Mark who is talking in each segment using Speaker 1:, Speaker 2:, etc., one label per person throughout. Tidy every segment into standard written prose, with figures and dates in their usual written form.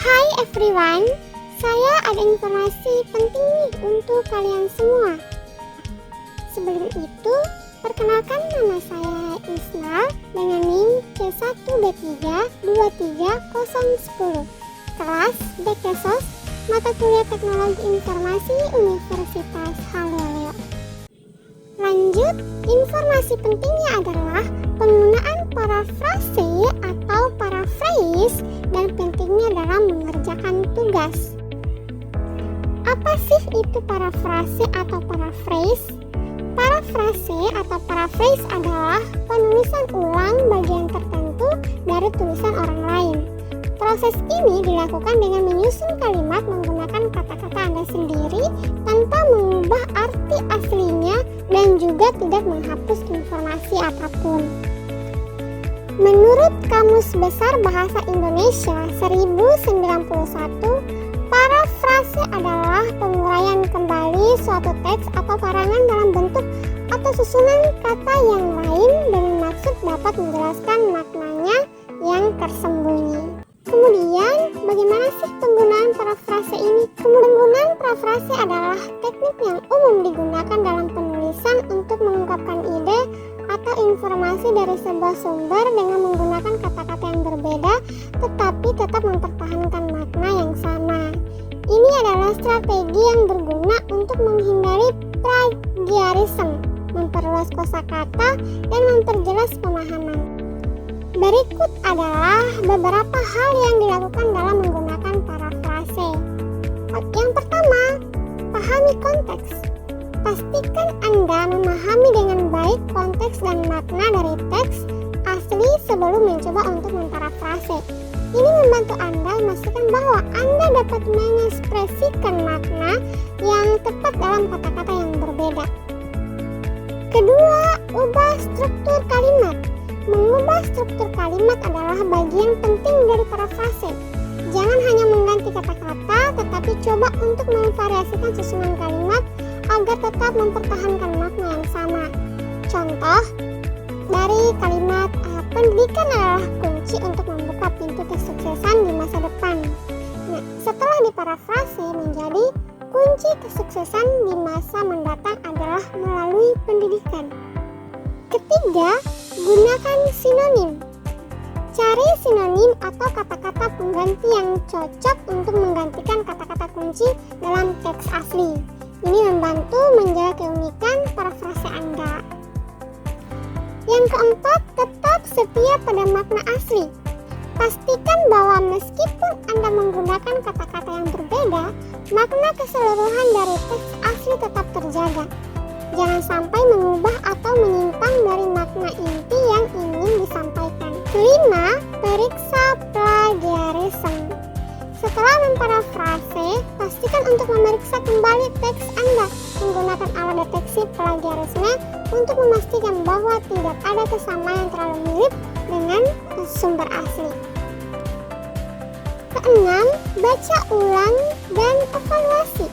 Speaker 1: Hai everyone, saya ada informasi penting nih untuk kalian semua. Sebelum itu, perkenalkan nama saya Isna dengan NIM C1B3230010, kelas BKSOS, mata kuliah Teknologi Informasi Universitas Haloleo. Lanjut, informasi pentingnya adalah penggunaan parafrase atau paraphrase dan pentingnya dalam mengerjakan tugas. Apa sih itu parafrase atau paraphrase? Parafrase atau paraphrase adalah penulisan ulang bagian tertentu dari tulisan orang lain. Proses ini dilakukan dengan menyusun kalimat menggunakan kata-kata Anda sendiri tanpa mengubah arti aslinya dan juga tidak menghapus informasi apapun. Menurut Kamus Besar Bahasa Indonesia 1091, parafrase adalah penguraian kembali suatu teks atau karangan dalam bentuk atau susunan kata yang lain dengan maksud dapat menjelaskan maknanya yang tersembunyi. Kemudian, bagaimana sih penggunaan parafrase ini? Penggunaan parafrase adalah teknik yang umum digunakan dalam penulisan untuk mengungkapkan ide atau informasi dari sebuah sumber dengan menggunakan kata-kata yang berbeda tetapi tetap mempertahankan makna yang sama. Ini adalah strategi yang berguna untuk menghindari plagiarisme, memperluas kosakata, dan memperjelas pemahaman. Berikut adalah beberapa hal yang dilakukan dalam menggunakan parafrase. Yang pertama, pahami konteks. Pastikan Anda memahami dengan baik konteks dan makna dari teks asli sebelum mencoba untuk memparafrase. Ini membantu Anda memastikan bahwa Anda dapat mengekspresikan makna yang tepat dalam kata-kata yang berbeda. Kedua, ubah struktur kalimat. Mengubah struktur kalimat adalah bagian penting dari parafrase. Jangan hanya mengganti kata-kata, tetapi coba untuk memvariasikan susunan kalimat agar tetap mempertahankan makna yang sama. Contoh dari kalimat pendidikan adalah kunci untuk membuka pintu kesuksesan di masa depan. Nah, setelah diparafrase menjadi kunci kesuksesan di masa mendatang adalah melalui pendidikan. Ketiga, gunakan sinonim. Cari sinonim atau kata-kata pengganti yang cocok untuk menggantikan kata-kata kunci dalam teks asli. Ini membantu menjaga keunikan parafrase Anda. Yang keempat, tetap setia pada makna asli. Pastikan bahwa meskipun Anda menggunakan kata-kata yang berbeda, makna keseluruhan dari teks asli tetap terjaga. Jangan sampai mengubah atau menyimpang dari makna inti yang ingin disampaikan. Kelima, periksa plagiarisme. Setelah memparafrase, pastikan untuk memeriksa kembali teks Anda menggunakan alat deteksi plagiarisme untuk memastikan bahwa tidak ada kesamaan yang terlalu mirip dengan sumber asli. Keenam, baca ulang dan evaluasi.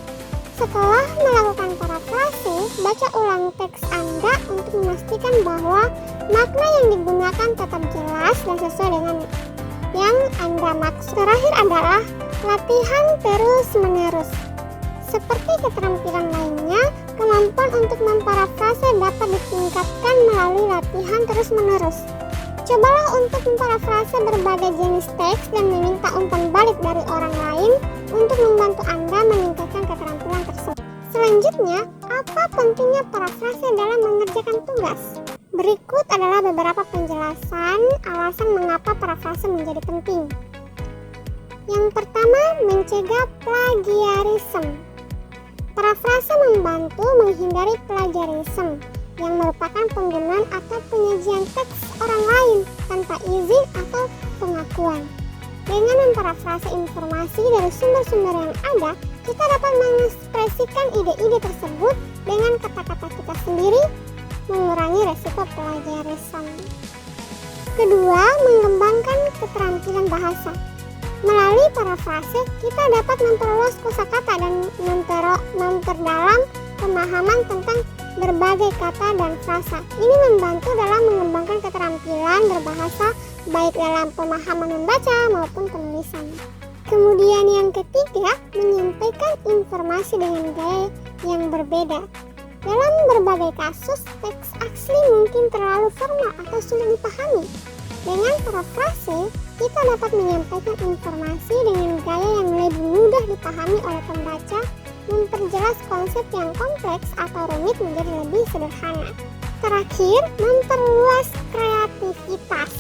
Speaker 1: Setelah melakukan parafrase, baca ulang teks Anda untuk memastikan bahwa makna yang digunakan tetap jelas dan sesuai dengan yang Anda maksud. Terakhir adalah latihan terus-menerus. Seperti keterampilan lainnya, kemampuan untuk memparafrase dapat ditingkatkan melalui latihan terus-menerus. Cobalah untuk memparafrase berbagai jenis teks dan meminta umpan balik dari orang lain untuk membantu Anda meningkatkan keterampilan tersebut. Selanjutnya, apa pentingnya parafrase dalam mengerjakan tugas? Berikut adalah beberapa penjelasan alasan mengapa parafrase menjadi penting. Yang pertama, mencegah plagiarisme. Parafrase membantu menghindari plagiarisme, yang merupakan penggunaan atau penyajian teks orang lain tanpa izin atau pengakuan. Dengan memparafrase informasi dari sumber-sumber yang ada, kita dapat mengekspresikan ide-ide tersebut dengan kata-kata kita sendiri, mengurangi resiko plagiarisme. Kedua, mengembangkan keterampilan bahasa. Melalui parafrase, kita dapat memperluas kosakata dan memperdalam pemahaman tentang berbagai kata dan frasa. Ini membantu dalam mengembangkan keterampilan berbahasa baik dalam pemahaman membaca maupun penulisan. Kemudian yang ketiga, menyampaikan informasi dengan gaya yang berbeda. Dalam berbagai kasus, teks asli mungkin terlalu formal atau sulit dipahami. Dengan parafrase, kita dapat menyampaikan informasi dengan gaya yang lebih mudah dipahami oleh pembaca, memperjelas konsep yang kompleks atau rumit menjadi lebih sederhana. Terakhir, memperluas kreativitas.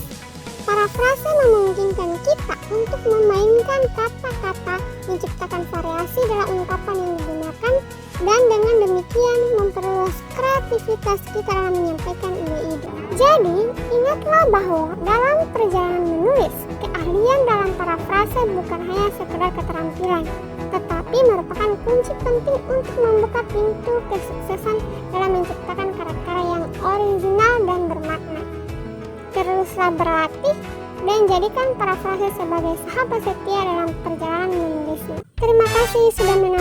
Speaker 1: Parafrase memungkinkan kita untuk memainkan kata-kata, menciptakan variasi dalam ungkapan yang digunakan, dan dengan demikian memperluas kreativitas kita dalam menyampaikan ide-ide. Jadi, ingatlah bahwa dalam perjalanan menulis, keahlian dalam parafrase bukan hanya sekedar keterampilan, tetapi merupakan kunci penting untuk membuka pintu kesuksesan dalam menciptakan karya-karya yang original dan bermakna. Teruslah berlatih dan jadikan parafrase sebagai sahabat setia dalam perjalanan menulismu. Terima kasih sudah menonton.